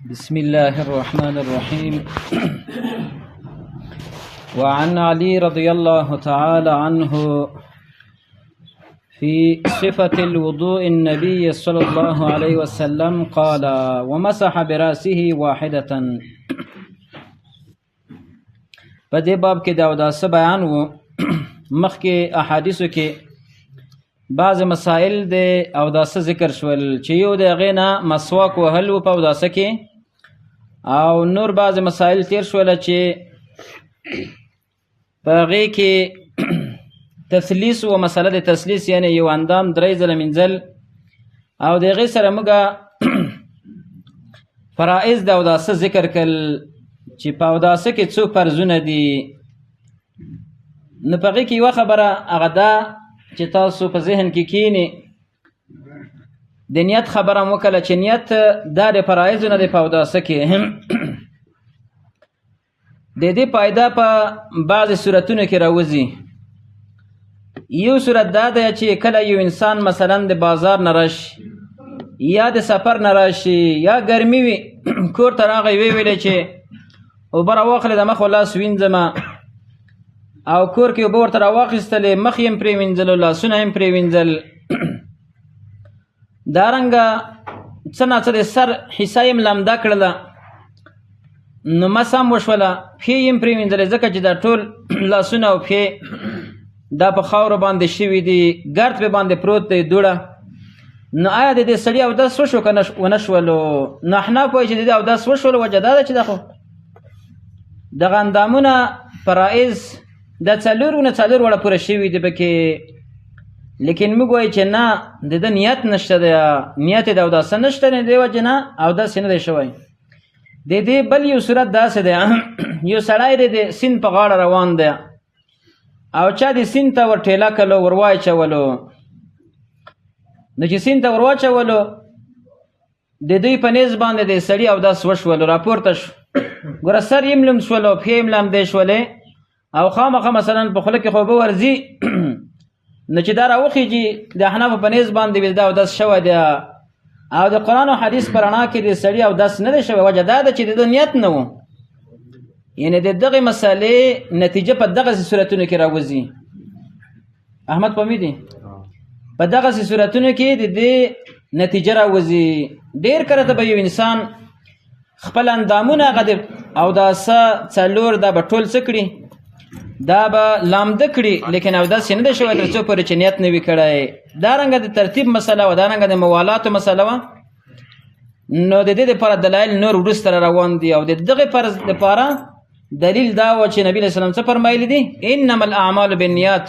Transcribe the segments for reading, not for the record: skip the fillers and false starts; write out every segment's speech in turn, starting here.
بسم الله الرحمن الرحيم. وعن علي رضي الله تعالى عنه في صفة الوضوء النبي صلى الله عليه وسلم قال ومسح برأسه واحدة. بدي باب کې دا اوداسه بیان وو. مخکې احادیثو کې بعض مسائل د اوداسه ذکر شول چې یو د هغې نه مسواک وهل و په اوداسه کې، او نور بعض مسائل تیر شول چې په هغې کې تثلیث و مسله د تثلیث یعنی یو اندام درې ځله مینځل، او د هغې سره موږ فرائض د اوداسه ذکر کړل چې په اوداسه کې څو فرضونه دي. نو په هغې کې یوه خبره هغه ده چې تاسو په ذهن کې کینی د نیت خبره مو وکړه چې نیت دا د فرایضو نه دی په اوداسه کې. د دې فایده په بعضې صورتونو کې راوځي. یو صورت دا دی چې کله یو انسان مثلا د بازار نه راشي یا د سفر نه راشي یا ګرمي وي، کور ته راغی ویلې چې اوبه راواخلې د مخ و لاس وینځمه، او کور کې اوبه ورته راواخیستلې، مخ یې هم پرې وینځل، لاسونه یې هم پرې وینځل. دارنګه څه ناڅه د سر حصه یې هم لمده کړله، نو مس هم وشوله، پښې یې هم پرې وینځلې، ځکه چې دا ټول لاسونه او پښې دا په خاورو باندې شوي دي، ګرد پې باندې پروت دی دوړه. نو آیا د دې سړي اودس وشو که ونه شولو؟ نو احناف وایي چې د دې اودس وشولو. وجه دا ده چې دا خو دغه اندامونه فرایض دا څلور وړه پوره شوي دي پکې، لیکن موږ وایو چې نه، د ده نیت نشته دی، نیت یې د اوداسه نشته، د دې وجې نه اودس یې نه دی شوی. د دې بل یو صورت داسې دی، یو سړی دی د سیند په غاړه روان دی، او چا د سیند ته ور ټېله کړلو، ور واچولو. نو چې سیند ته ور واچولو، د دوی په نیز باندې د سړي اودس وشولو، راپورته شو. ګوره سر یې هم لمد شولو، پښې یې هم لمدې شولې، او خامخا مثلا په خوله کې خو اوبه ورځي، نو چې دا راوخیږي د احنافو په نیز باندې دا اودس شوی دی. او د قرآن او حدیث په رڼا کې د سړي اودس نه دی شوی. وجه دا ده چې د ده نیت نه و، یعنې د دغې مسئلې نتیجه په دغسې صورتونو کې راوځي. احمد پوهېدې؟ په دغسې صورتونو کې د دې نتیجه راوځي. ډېر کله ته به یو انسان خپل اندامونه هغه د اوداسه څلور دا به ټول څه کړي، دا به لامده کړي، لیکن اودس یې نه دی شوی تر څو پورې چې نیت نه وي کړی. دارنګه د ترتیب مسله وه، دارنګه د موالاتو مسله وه. نو د دې دپاره دلایل نور وروسته را روان دي، او د دغې فرض دپاره دلیل دا و چې نبي علیه السلام څه فرمایلی دي؟ انما الاعمال بالنیات.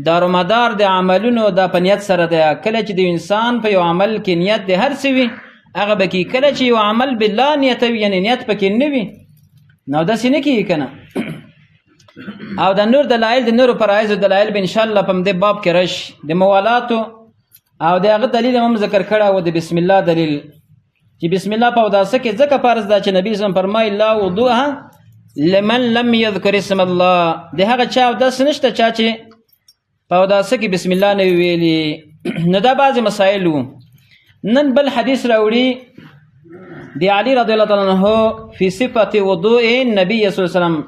دارومدار د عملونو دا په نیت سره دی. کله چې د انسان په یو عمل کې نیت د هر څه وي هغه به کېږي. کله چې یو عمل بالله نیت وي، یعنې نیت پکې نه وي، نو داسې نه کېږي که نه. او د نور دلایل، د نورو فرایضو دلایل به انشاءالله په همدې باب کې راشي. د موالاتو او د هغه دلیل هم ذکر کړی و، د بسم الله دلیل، چې بسم الله په اوداسه کې ځکه فرض ده چې نبي صلی الله علیه وسلم فرمایي لا وضوء لمن لم یذکر اسم الله. د هغه چا اودس نشته چا چې په اوداسه کې بسم الله نه ویلي. نو دا بعضې مسایل وو. نن بل حدیث راوړي د علي رضی الله تعالی عنه فی صفة وضوء النبي صلی الله علیه وسلم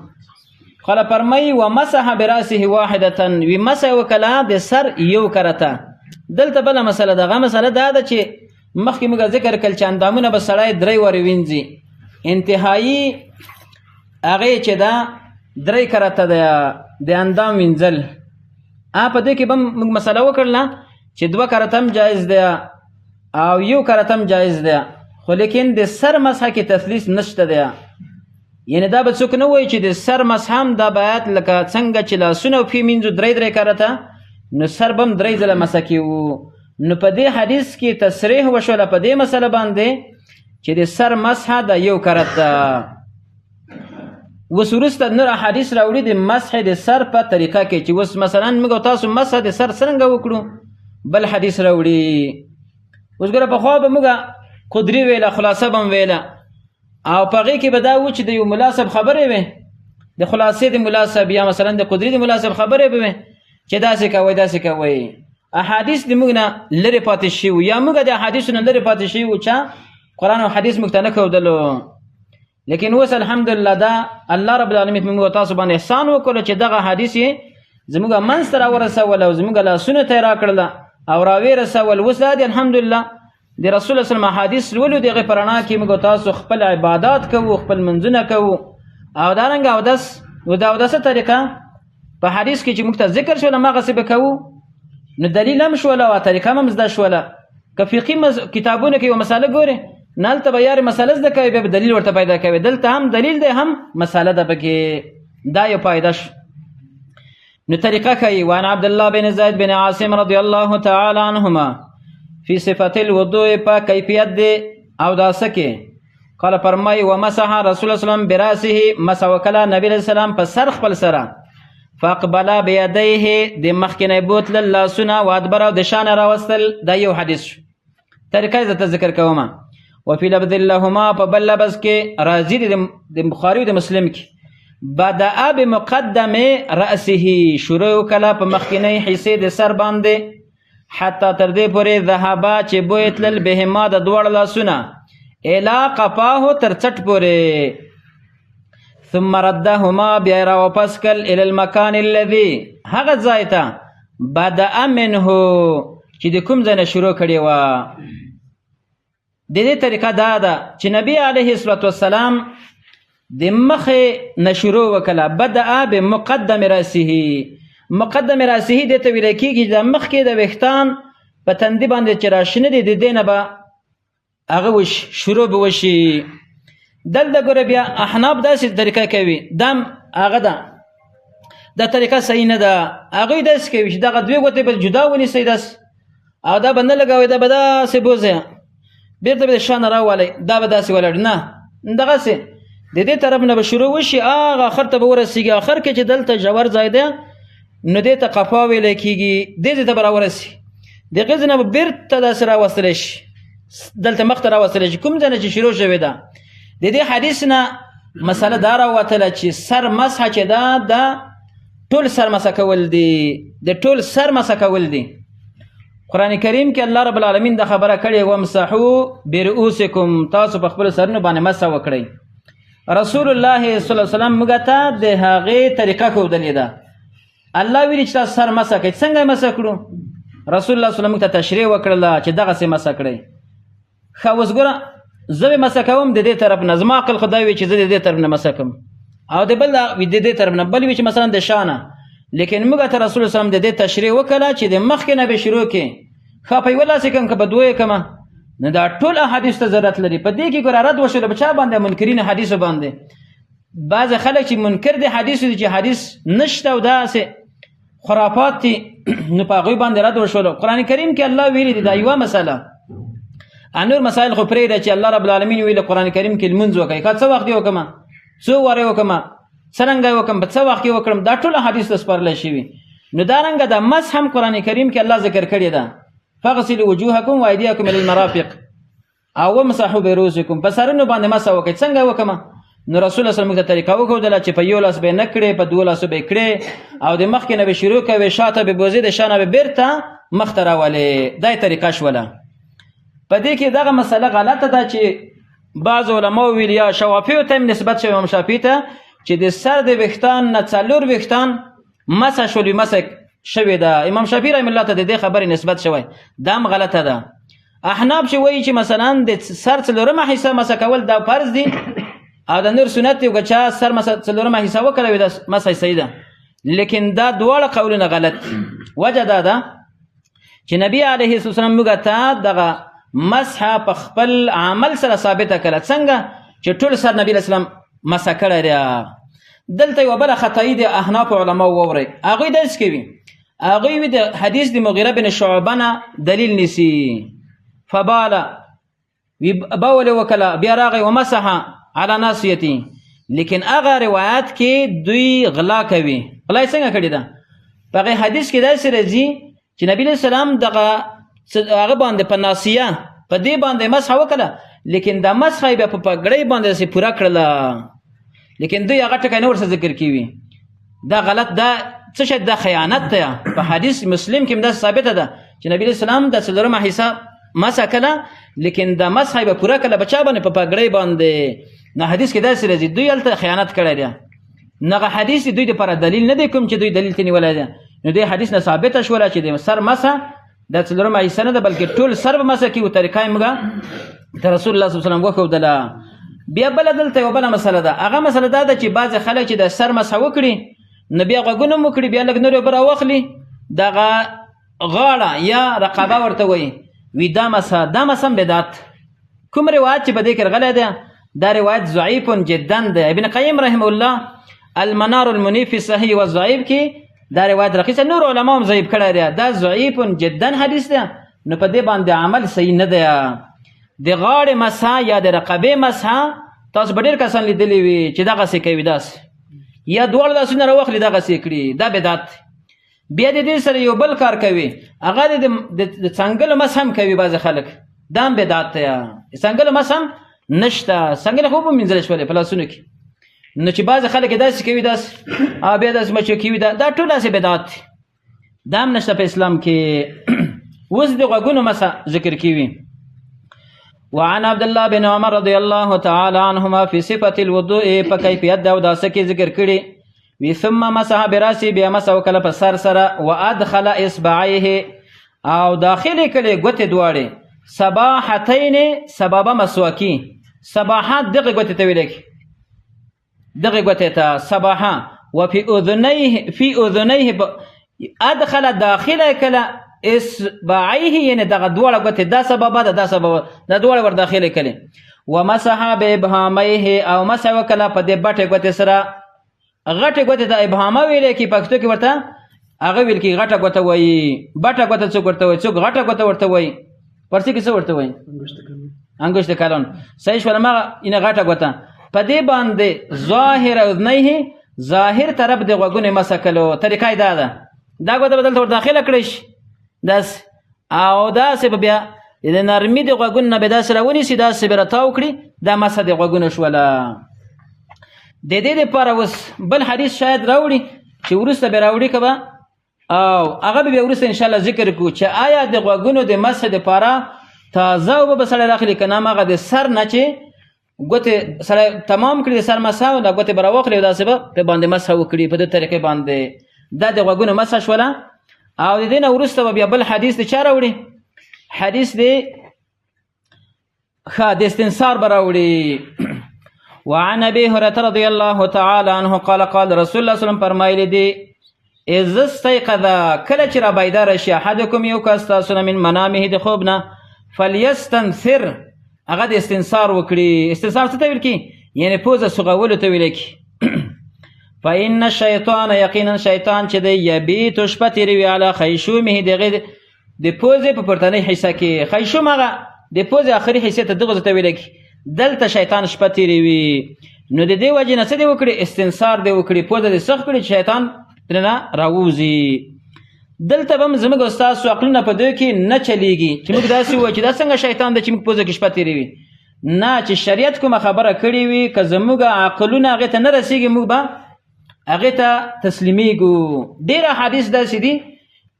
قال فرمایي ومسح براسه واحدة، وی مسح وکړه د سر یو کرته. دلته بله مسله ده. هغه مسله دا ده چې مخکې موږ ذکر کړل چې اندامونه به سړی درې ورې وینځي، انتهایي هغې چې ده درې کرته ده د اندام وینځل. په دې کې به موږ مسله وکړله چې دوه کرته هم جایز ده او یو کرته هم جایز ده، خو لیکن د سر مسحه کې تثلیث نشته ده. یعنی دا به څوک نه وایي چې د سر مسح هم دا باید لکه څنګه چې لاسونه او پښې مینځو درې کرته، نو سر به هم درې ځله مسح کوو. نو په دې حدیث کې تصریح وشوله په دې مسله باندې چې د سر مسحه د یو کرته. اوس وروسته نور احادیث راوړي د مسح د سر په طریقه کې، چې اوس مثلا موږ او تاسو مسح د سر څرنګه وکړو، بل حدیث راوړي. اوس ګوره پخوا به موږ قدري ویله، خلاصه به هم ویله، او په هغې کې به دا و چې د یو مناسب خبرې وې، د خلاصې د مناسب یا مثلا د قدري د مناسب خبرې به وې چې داسې کوئ داسې کوئ. احادیث د موږ نه لرې پاتې شوي، یا موږ د احادیثو نه لرې پاتې شوي چا قرآن او حدیث موږ ته نه ښودلو. لیکن اوس الحمدلله دا الله رب العالمین موږ تاسو باندې احسان وکړو چې دغه حدیث یې زموږ منځ ته راورسول او زموږ لاسونو ته یې راکړله او راویې رسول. اوس دا دی الحمدلله د رسول الله صلی الله علیه وسلم حدیث لولو د هغې په رڼا کې موږ تاسو خپل عبادات کوو، خپل منځونه کوو. او دارنګه اودس د اودسه طریقه په حدیث کې چې موږ ته ذکر شول هماغسې به کوو، نو دلیل هم شوله او طریقه هم زده شوله. که فقهي کتابونو کې یوه مسله ګورې نو هلته به یارې مسله زده کوې بیا به دلیل ورته پیدا کوې، دلته هم دلیل دی هم مسله ده پکې. دا یو فایده شو. نو طریقه کوي. وعن عبدالله بن زید بن عاصم رضی الله تعالی عنهما فی صفت الوضوء په کیفیت دی اوداسه کې قال فرمای ومسح رسول الله صلی الله علیه وسلم براسه مسح وکړه نبی علیه السلام په سر خپل سره فاقبل بيديه د مخکنی بوتل لاسونه و ادبر او د شانه راوستل. دا یو حدیث شو. طریقه یې درته ذکر کوم. وفي لفظ لهما په بل لفظ کې راځي د بخاري او د مسلم کې بدأ بمقدم رأسه شروع وکړه په مخکنی حصې د سر باندې حتی تر دې پورې ذهبا چې بوی تلل بهما د دواړو لاسونه الی قفاه تر څټ پورې ثم ردهما بیا را واپس کړل الی المکان الذي هغه ځای ته بدأ منه چې د کوم ځای نه شروع کړې وه. د دې طریقه دا ده چې نبی علیه الصلاة والسلام د مخې نه شروع وکړه. بدأ بمقدم رأسه. مقدم رأسه دې ته ویل کېږي د مخکې د ویښتان په تندي باندې چې راشنه دي د دې نه به هغه شروع به وشي. دلته ګوره بیا احناف داسې طریقه کوي. دا هغه ده دا طریقه صحیح نه ده. هغوی داسې کوي چې دغه دوې ګوتې به جدا ونیسئ داسې او دا به نه لګوئ، دا به داسې بوځئ بېرته به د شا نه راولئ، دا به داسې ولاړ نه دغسې د دې طرف نه به شروع وشي هغه آخر ته به ورسېږي. آخر کې چې دلته ژور ځای دی نو دې ته قفا ویلی کېږي، دې ځای ته به راورسي. د هغې ځای نه به بېرته داسې راوستلی شي، دلته مخ ته راوستلی شي کوم ځای نه چې شروع شوې ده. د دې حدیث نه مسله دا راوتله چې سر مسح چې ده دا ټول سر مسح کول دي، د ټول سر مسح کول دي. قرآن کریم کې الله رب العالمین دا خبره کړې وامسحو برؤوسکم، تاسو په خپلو سرونو باندې مسح وکړئ. رسول الله صلی الله علیه وسلم موږ ته د هغې طریقه ښودلې ده. الله ویلي چې تاسو سر مسح کړئ. څنګه یې مسح کړو؟ رسول الله صلی الله علیه وسلم موږ ته تشریح وکړله چې دغسې مسح کړئ. ښه اوس ګوره زه به مسح کوم د دې طرف نه، زما عقل خدای وي چې زه د دې طرف نه مسح کوم او د بل د دې طرف نه بل وي چې مثلا د شا نه. لیکن موږ ته رسول الله صلی الله علیه وسلم د دې تشریح وکړه چې د مخکې نه به شروع کړې. ښه په یوه لاسې کوم که په دوه یې کومه نو دا ټول احادیث ته ضرورت لري. په دې کې ګوره رد وشوله په چا باندې؟ منکرین حدیثو باندې. بعضې خلک چې منکر د حدیثو دي چې حدیث نشته او داسې خرافات دي نو په هغوی باندې رد وشوله. قرآن کریم کې الله ویلي دي دا یوه مسله. نور مسایل خو پرېږده چې الله رب العالمین ویلي قرآن کریم کې لمونځ وکړئ. ښه څه وخت یې وکړمه، څو واره یې وکړمه، څرنګه یې وکړم، په څه وخت یې وکړم، دا ټول احادیث ته سپارلی شوي. نو دارنګه د مسح هم قرآن کریم کې الله ذکر کړې ده فغسلوا وجوهکم وایدیکم الی المرافق او وامسحوا برؤوسکم، په سرونو باندې مسح وکړئ. څنګه یې وکړمه؟ نو رسول الله صلی الله علیه وسلم ته طریقه وښودله چې په یو لاس به یې نه کړې، په دوه لاسو به یې کړې او د مخکې نه به شروع کوې، شاته به بوځې، د شا نه به بېرته مخ ته راولې. دا یې طریقه شوله. په دې کې دغه مسله غلطه ده چې بعض علماو ویل یا شوافیو ته نسبت شوی امام شافعي ته چې د سر د ویښتان نه 4 ویښتان مسح شول مسح شوی ده. امام شافعي رحمه الله ته د دې خبرې نسبت شوی، دا هم غلطه ده. احناف چې وایي چې مثلا د سر 4مه حصه مسح کول دا فرض دي او د نور سنت دی، که چا سر 4مه حصه وکړی دا مسح صحیح ده. لیکن دا دواړه قولونه غلط دي. وجه دا ده چې نبی علیه السلام موږ ته دغه مسح په خپل عمل سره ثابته کړه. څنګه چې ټول سر نبی اسلام مسح کړی دی. دلته یوه بله خطایي د احناف علماو واورئ. هغوی داسې کوي، هغوی وي د حدیث د مغیره بن شعبه نه دلیل نیسي. فباله وی بول وکړه بیا راغی ومسح علی ناصیتي. لیکن هغه روایت کې دوی غلا کوي. غلا یې څنګه کړې ده؟ په هغې حدیث کې داسې راځي چې نبی علیه السلام دغه هغه باندې په ناسیه په دې باندې مسح وکړه، لیکن دا مسح یې بیا په پګړۍ باندې داسې پوره کړله. لیکن دوی هغه ټکی نه ورسره ذکر کوي. دا غلط، دا څه شی؟ دا خیانت ده. په حدیث مسلم کې هم داسې ثابته ده چې نبی علیه السلام د 4مه حصه مسح کړه، لیکن د مسح به پوره کله بچا باندې په پګړۍ باندې نه حدیث کې داسې راځي دوی هلته خیانت کړی دی نغه حدیث دوی لپاره دلیل نه دی کوم چې دوی دلیل ته نیولی دی نو دې حدیث نه ثابته شوله چې د سر مسح دا څلورمه حصه نه ده بلکې ټول سر به مسح کړي او طریقه یې موږ د رسول الله صلی الله علیه وسلم وښودله بیا بله دلته یوه بله مسله ده هغه مسله دا ده چې بعضې خلک چې د سر مسح وکړي نو بیا غوږونه هم وکړي بیا لږ نور اوبه راواخلي دغه غاړه یا رقبه ورته وایي وی دا مسح هم بدعت کوم روایت چې په دې کې راغلی دی دا روایت ضعیف جدا دی ابن قیم رحمه الله المنار المنیف فی الصحیح والضعیف کې دا روایت راخیسته نور علما هم ضعیف کړی دی دا ضعیف جدا حدیث دی نو په دې باندې عمل صحیح نه دی د غاړې مسح یا د رقبې مسح تاسو به ډېر کسان لیدلی وي چې دغسې کوي داسې یا دواړه لاسونه راواخلي دغسې کړي دا بدعت بیا د دې سره یو بل کار کوي هغه د څنګلو مسح هم کوي بعضې خلک دا هم بدعت دی څنګلو مسح هم نشته څنګلې خو ومینځلی شولې په لاسونو کې نو چې بعضې خلک یې داسې کوي داسې بیا داسې مچو کوي دا ټول داسې بدعت دی دا هم نشته په اسلام کې اوس د غوږونو مسح ذکر کوي وعن عبد الله بن عمر رضی الله تعالی عنهما فی صفة الوضوء په کیفیت د اوداسه کې ذکر کړي وی ثم مسح براسه بیا مسح وکړه په سر سره وادخل اصبعيه او داخلي کړي ګوتې دواړې صباحتين سبب مسواکی صباحات دغه ګوتې ته ویل کی دغه ګوتې ته صباحه وفي اذنيه ادخل داخله کله اصبعيه یعنی دغه دواړه ګوتې دا سبب ده دا دواړه ور داخله کړي ومسح بابهاميه او مسح وکړه په دې بټې ګوتې سره غټه ګوته د ابهامه ویلې کې پښتو کې ورته هغه ویل کې غټه ګوته وایي بټه ګوته څوک ورته وایي څوک غټه ګوته ورته وایي پرسي کې څه ورته وایي انګشت کالون صحیح شول ما اینه غټه ګوته په دې باندې ظاهر اذنيه ظاهر طرف د غوږونو مسکلو طریقه دا ده دا ګوته بدل ور داخله کړی شي داس او داسې بیا د نرمي د غوږونو نه به داسې راونیسي داسې به راتاو کړي دا مسه د غوږونو شوله د دې لپاره اوس بل حدیث شاید راوړي چې وروسته به راوړي که به او هغه به بیا وروسته انشاءالله ذکر کړو چې آیا د غوږونو د مسح دپاره تازه اوبه به سړی راخلي که نه هغه د سر نه چې ګوتې سړی تمام کړي د سر مسح او دا ګوتې به راواخلي او داسې به په باندې مسح وکړي په دې طریقې باندې دا د غوږونو مسح شوله او د دې نه وروسته به بیا بل حدیث د چا راوړي حدیث د استنصار به راوړي وعن ابي هريره رضي الله تعالى عنه قال قال رسول الله صلى الله عليه وسلم فرمایلی دی اذا استيقظ کله چې را بیدار شي احدکم یو کس تاسو من منامه د خوب نه فليستنثر هغه د استنصار وکړي استنصار څه ته ویل کی یعنی پوزه سغولو ته ویل کی فإن الشيطان یقینا شیطان چې دی یبیت شپه تیروي علی خیشومه دغه د پوزه په پورتنۍ حصہ کې خیشوم هغه د پوزه آخري حصہ ته دغه ته ویل کی دلته شیطان شپه تیروي نو د دې وجې نه څه دی وکړي استنصار دی وکړي پوزه دې سخت کړي شیطان ترنه راوځي دلته به هم زموږ ستاسو عقلونه په دې کې نه چلیږي چې موږ داسې وایو چې دا څنګه شیطان دی چې موږ پوزه کې شپه تیروي نه چې شریعت کومه خبره کړې وي که زموږ عقلونه هغې ته نه رسېږي موږ به هغې ته تسلیمیږو ډېر احادیث داسې دي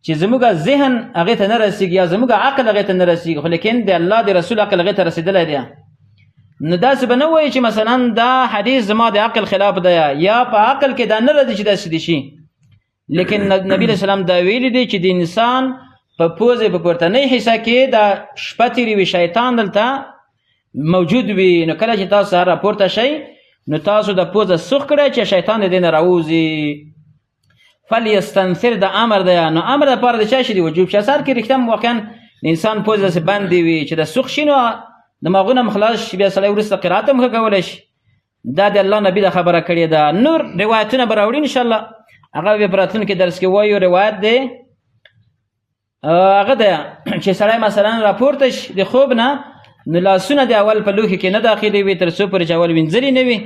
چې زموږ ذهن هغې ته نه رسېږي یا زموږ عقل هغې ته نه رسېږي خو لیکن د الله د رسول عقل هغې ته رسېدلی دی نو داسې به نه وایي چې مثلا دا حدیث زما د عقل خلاف دی یا په عقل کې دا نه راځي چې داسې دي شي لیکن نبی علیه السلام دا ویلي دی چې د انسان په پوزې په پورتنۍ حصه کې دا شپه تیروي شیطان دلته موجود وي نو کله چې تاسو سهار راپورته شئ نو تاسو د پوزه سوخ کړئ چې شیطان د دې نه راوځي فلیستنثر د امر دی نو امر دپاره د چا شي دی وجوب چې سهار کې رښتیا واقعا د انسان پوزه داسې بندې وي چې د سوخ شي نو دماغونه هم خلاص شي بیا سړی وروسته قرات هم ښه کولی شي دا د الله نبي د خبره کړې ده نور روایتونه به راوړي انشاءالله هغه بیا په راتلونکي درس کې وایو روایت دی هغه ده چې سړی مثلا راپورته شي د خوب نه نو لاسونه د اول په لوښي کې نه داخلي وي تر څو پورې چې اول وینځلي نه وي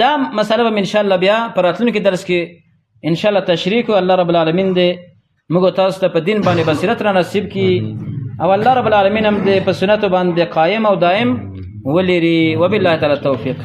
دا مسله به انشاءالله بیا په راتلونکي درس کې انشاءالله تشریح کړو الله رب العالمین دې موږ تاسو ته په دین باندې بصیرت را نصیب کړي او الله رب العالمین هم دې په سنتو باندې قایم او دائم ولري وبالله تعالی التوفیق